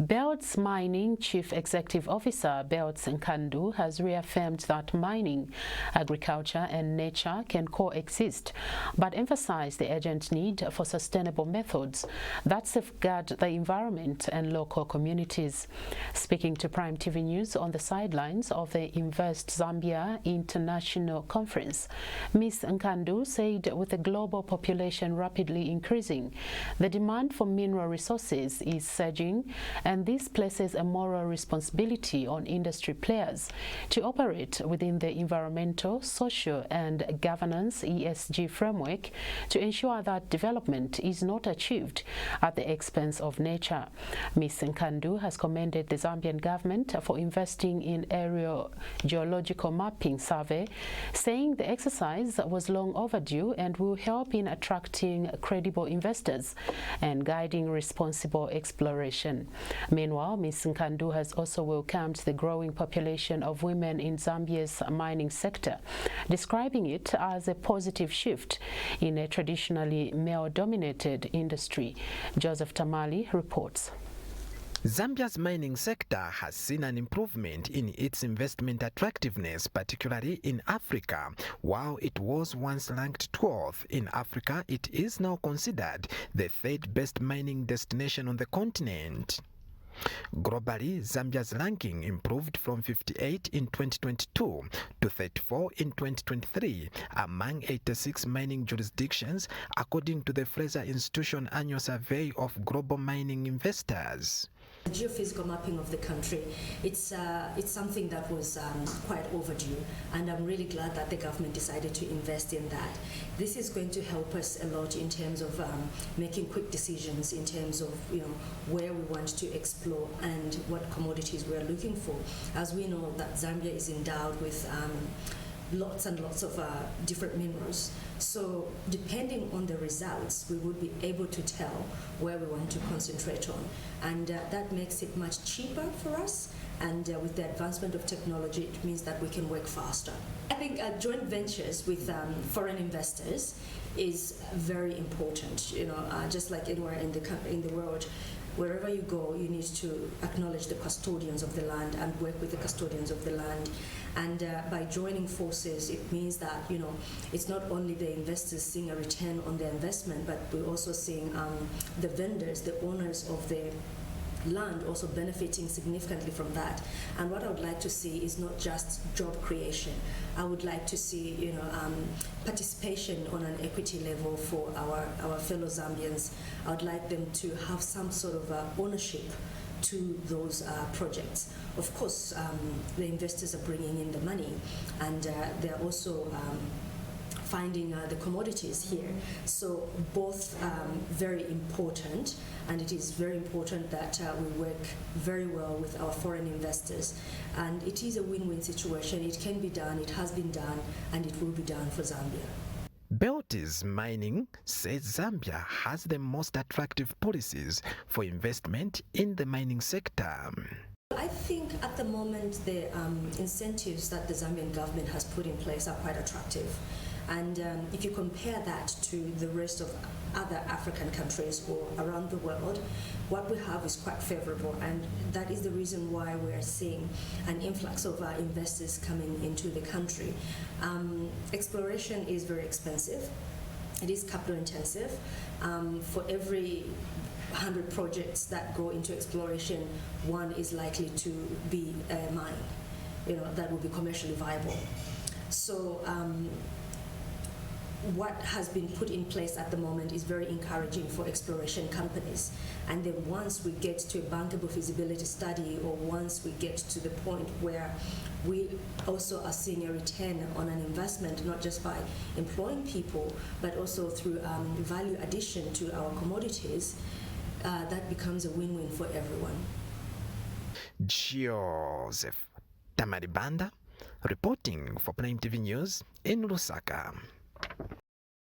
Beltz Mining Chief Executive Officer Beltz Nkandu has reaffirmed that mining, agriculture and nature can coexist, but emphasized the urgent need for sustainable methods that safeguard the environment and local communities. Speaking to Prime TV News on the sidelines of the Invest Zambia International Conference, Ms. Nkandu said with the global population rapidly increasing, the demand for mineral resources is surging, and this places a moral responsibility on industry players to operate within the environmental, social and governance (ESG) framework to ensure that development is not achieved at the expense of nature. Ms. Nkandu has commended the Zambian government for investing in aerial geological mapping survey, saying the exercise was long overdue and will help in attracting credible investors and guiding responsible exploration. Meanwhile, Ms. Nkandu has also welcomed the growing population of women in Zambia's mining sector, describing it as a positive shift in a traditionally male-dominated industry. Joseph Tamali reports. Zambia's mining sector has seen an improvement in its investment attractiveness, particularly in Africa. While it was once ranked 12th in Africa, it is now considered the third best mining destination on the continent. Globally, Zambia's ranking improved from 58 in 2022 to 34 in 2023 among 86 mining jurisdictions, according to the Fraser Institution annual survey of global mining investors. The geophysical mapping of the country, it's something that was quite overdue, and I'm really glad that the government decided to invest in that. This is going to help us a lot in terms of making quick decisions in terms of where we want to explore and what commodities we are looking for. As we know that Zambia is endowed with lots and lots of different minerals. So depending on the results, we would be able to tell where we want to concentrate on. And that makes it much cheaper for us. And with the advancement of technology, it means that we can work faster. I think joint ventures with foreign investors is very important. Just like anywhere in the world, wherever you go, you need to acknowledge the custodians of the land and work with the custodians of the land. And by joining forces, it means that it's not only the investors seeing a return on their investment, but we're also seeing the vendors, the owners of the land also benefiting significantly from that. And what I would like to see is not just job creation. I would like to see participation on an equity level for our fellow Zambians. I would like them to have some sort of ownership to those projects. Of course, the investors are bringing in the money, and they're also finding the commodities here. So both very important, and it is very important that we work very well with our foreign investors. And it is a win-win situation. It can be done, it has been done, and it will be done for Zambia. Beltz Mining says Zambia has the most attractive policies for investment in the mining sector. I think at the moment the incentives that the Zambian government has put in place are quite attractive. And if you compare that to the rest of other African countries or around the world, what we have is quite favorable, and that is the reason why we are seeing an influx of investors coming into the country. Exploration is very expensive. It is capital intensive. For every 100 projects that go into exploration, one is likely to be a mine, that will be commercially viable. So what has been put in place at the moment is very encouraging for exploration companies. And then once we get to a bankable feasibility study, or once we get to the point where we also are seeing a return on an investment, not just by employing people, but also through value addition to our commodities, that becomes a win-win for everyone. Joseph Tamaribanda reporting for Prime TV News in Lusaka.